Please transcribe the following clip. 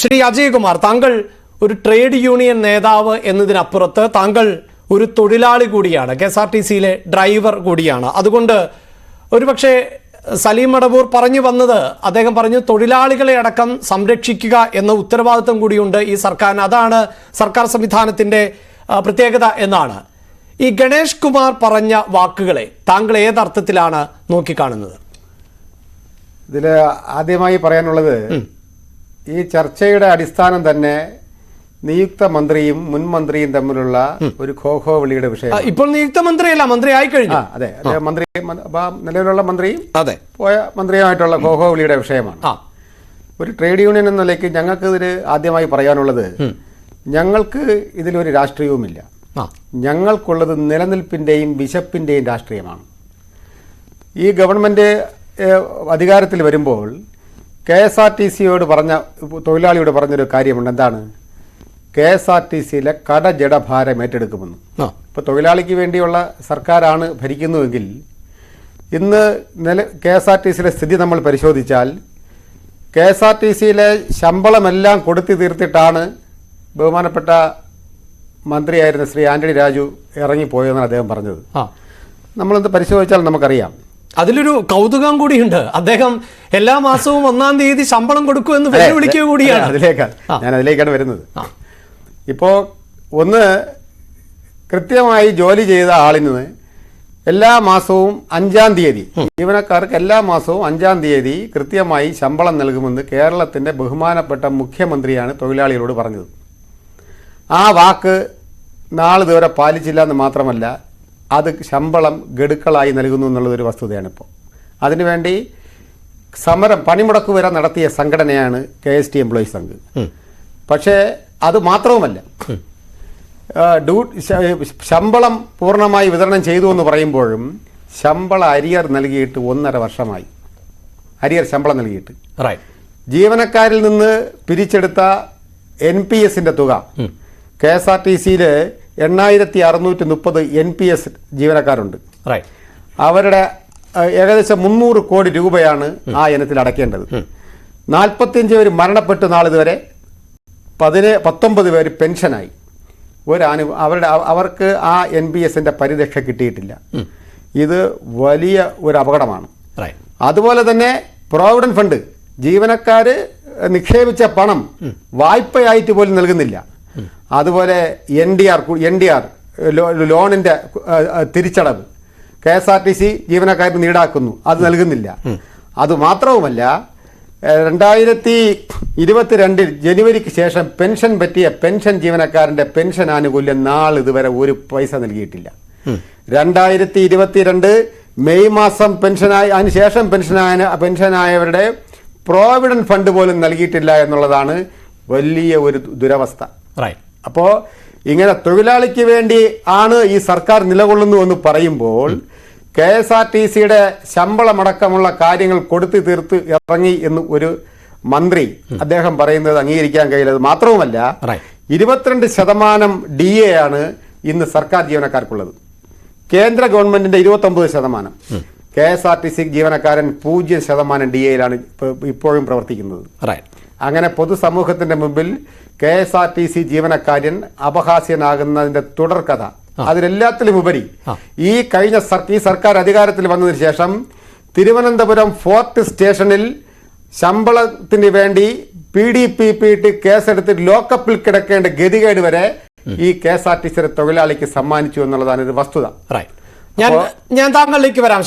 ശ്രീ അജയ്കുമാർ, താങ്കൾ ഒരു trade union നേതാവ് എന്നതിനപ്പുറത്ത് താങ്കൾ ഒരു തൊഴിലാളി കൂടിയാണ്, KSRTCയിലെ ഡ്രൈവർ കൂടിയാണ്. അതുകൊണ്ട് ഒരുപക്ഷെ സലീം മടവൂർ പറഞ്ഞു വന്നത്, അദ്ദേഹം പറഞ്ഞു തൊഴിലാളികളെ അടക്കം സംരക്ഷിക്കുക എന്ന ഉത്തരവാദിത്വം കൂടിയുണ്ട് ഈ സർക്കാരിന്, അതാണ് സർക്കാർ സംവിധാനത്തിൻ്റെ പ്രത്യേകത എന്നാണ്. ഈ ഗണേഷ് കുമാർ പറഞ്ഞ വാക്കുകളെ താങ്കൾ ഏതർത്ഥത്തിലാണ് നോക്കിക്കാണുന്നത്? ഇതിൽ ആദ്യമായി പറയാനുള്ളത്, ഈ ചർച്ചയുടെ അടിസ്ഥാനം തന്നെ നിയുക്ത മന്ത്രിയും മുൻ മന്ത്രിയും തമ്മിലുള്ള ഒരു ഖോഖോ വിളിയുടെ വിഷയം. ഇപ്പോൾ നിയുക്ത മന്ത്രിയല്ല, മന്ത്രി ആയി കഴിഞ്ഞു. അതെ, മന്ത്രി, നിലവിലുള്ള മന്ത്രിയും പോയ മന്ത്രിയുമായിട്ടുള്ള ഖോഖോ വിളിയുടെ വിഷയമാണ്. ഒരു ട്രേഡ് യൂണിയൻ എന്ന നിലയ്ക്ക് ഞങ്ങൾക്ക് ഇതിൽ ആദ്യമായി പറയാനുള്ളത്, ഞങ്ങൾക്ക് ഇതിലൊരു രാഷ്ട്രീയവുമില്ല. ഞങ്ങൾക്കുള്ളത് നിലനിൽപ്പിന്റെയും വിശപ്പിന്റെയും രാഷ്ട്രീയമാണ്. ഈ ഗവൺമെന്റ് അധികാരത്തിൽ വരുമ്പോൾ KSRTCയോട് തൊഴിലാളിയോട് പറഞ്ഞൊരു കാര്യമുണ്ട്. എന്താണ്? KSRTCയിലെ കടജടഭാരം ഏറ്റെടുക്കുമെന്ന്. ഇപ്പോൾ തൊഴിലാളിക്ക് വേണ്ടിയുള്ള സർക്കാരാണ് ഭരിക്കുന്നുവെങ്കിൽ ഇന്ന് KSRTCയിലെ സ്ഥിതി നമ്മൾ പരിശോധിച്ചാൽ KSRTCയിലെ ശമ്പളമെല്ലാം കൊടുത്തു തീർത്തിട്ടാണ് ബഹുമാനപ്പെട്ട മന്ത്രിയായിരുന്ന ശ്രീ ആന്റണി രാജു ഇറങ്ങിപ്പോയെന്നാണ് അദ്ദേഹം പറഞ്ഞത്. നമ്മളൊന്ന് പരിശോധിച്ചാൽ നമുക്കറിയാം. അതിലൊരു കൗതുകം കൂടിയുണ്ട്. അദ്ദേഹം എല്ലാ മാസവും 1-ാം തീയതി ശമ്പളം കൊടുക്കുമെന്ന് വെല്ലുവിളിക്കുക കൂടിയാണ്. ഞാൻ അതിലേക്കാണ് വരുന്നത്. ഇപ്പോൾ ഒന്ന്, കൃത്യമായി ജോലി ചെയ്ത ആളിന് എല്ലാ മാസവും 5-ാം തീയതി, ജീവനക്കാർക്ക് എല്ലാ മാസവും 5-ാം തീയതി കൃത്യമായി ശമ്പളം നൽകുമെന്ന് കേരളത്തിന്റെ ബഹുമാനപ്പെട്ട മുഖ്യമന്ത്രിയാണ് തൊഴിലാളികളോട് പറഞ്ഞത്. ആ വാക്ക് നാളിതുവരെ പാലിച്ചില്ല എന്ന് മാത്രമല്ല, അത് ശമ്പളം ഗഡുക്കളായി നൽകുന്നു എന്നുള്ളതൊരു വസ്തുതയാണ്. ഇപ്പോൾ അതിനുവേണ്ടി സമരം, പണിമുടക്ക് വരെ നടത്തിയ സംഘടനയാണ് KST എംപ്ലോയീസ് സംഘ്. പക്ഷേ അത് മാത്രവുമല്ല, ശമ്പളം പൂർണ്ണമായി വിതരണം ചെയ്തു എന്ന് പറയുമ്പോഴും ശമ്പള അരിയർ നൽകിയിട്ട് 1.5 വർഷമായി. അരിയർ ശമ്പളം നൽകിയിട്ട് ജീവനക്കാരിൽ നിന്ന് പിരിച്ചെടുത്ത NPSന്റെ തുക, KSRTCയിൽ 8630 NPS ജീവനക്കാരുണ്ട്. അവരുടെ ഏകദേശം 300 കോടി രൂപയാണ് ആ ഇനത്തിൽ അടയ്ക്കേണ്ടത്. 45 പേര് മരണപ്പെട്ട് നാളിതുവരെ, 19 പേര് പെൻഷനായി. അവർക്ക് ആ NPSന്റെ പരിരക്ഷ കിട്ടിയിട്ടില്ല. ഇത് വലിയ ഒരു അപകടമാണ്. അതുപോലെ തന്നെ പ്രോവിഡന്റ് ഫണ്ട്, ജീവനക്കാര് നിക്ഷേപിച്ച പണം വായ്പയായിട്ട് പോലും നൽകുന്നില്ല. അതുപോലെ NDR ലോണിന്റെ തിരിച്ചടവ് KSRTC ജീവനക്കാർക്ക് ഈടാക്കുന്നു, അത് നൽകുന്നില്ല. അതുമാത്രവുമല്ല, 2022 ജനുവരിക്ക് ശേഷം പെൻഷൻ പറ്റിയ പെൻഷൻ ജീവനക്കാരന്റെ പെൻഷൻ ആനുകൂല്യം നാളിതുവരെ ഒരു പൈസ നൽകിയിട്ടില്ല. 2022 മെയ് മാസം പെൻഷനായി, അതിനുശേഷം പെൻഷനായവരുടെ പ്രോവിഡന്റ് ഫണ്ട് പോലും നൽകിയിട്ടില്ല എന്നുള്ളതാണ് വലിയ ഒരു ദുരവസ്ഥ. അപ്പോൾ ഇങ്ങനെ തൊഴിലാളിക്ക് വേണ്ടി ആണ് ഈ സർക്കാർ നിലകൊള്ളുന്നു എന്ന് പറയുമ്പോൾ KSRTCയുടെ ശമ്പളമടക്കമുള്ള കാര്യങ്ങൾ കൊടുത്തു തീർത്ത് ഇറങ്ങി എന്ന് ഒരു മന്ത്രി അദ്ദേഹം പറയുന്നത് അംഗീകരിക്കാൻ കഴിയില്ല. മാത്രവുമല്ല, 22% DA ആണ് ഇന്ന് സർക്കാർ ജീവനക്കാർക്കുള്ളത്. കേന്ദ്ര ഗവൺമെന്റിന്റെ 29%. KSRTC ജീവനക്കാരൻ 0% DAയിലാണ് ഇപ്പോഴും പ്രവർത്തിക്കുന്നത്. അങ്ങനെ പൊതുസമൂഹത്തിന്റെ മുമ്പിൽ KSRTC ജീവനക്കാരൻ അപഹാസ്യനാകുന്നതിന്റെ തുടർക്കഥ. അതിലെല്ലാത്തിലും ഉപരി ഈ സർക്കാർ അധികാരത്തിൽ വന്നതിന് ശേഷം തിരുവനന്തപുരം ഫോർട്ട് സ്റ്റേഷനിൽ ശമ്പളത്തിന് വേണ്ടി PDPP കേസെടുത്ത് ലോക്കപ്പിൽ കിടക്കേണ്ട ഗതികേട് വരെ ഈ KSRTC തൊഴിലാളിക്ക് സമ്മാനിച്ചു എന്നുള്ളതാണ് ഒരു വസ്തുത. ഞാൻ താങ്കളിലേക്ക് വരാം.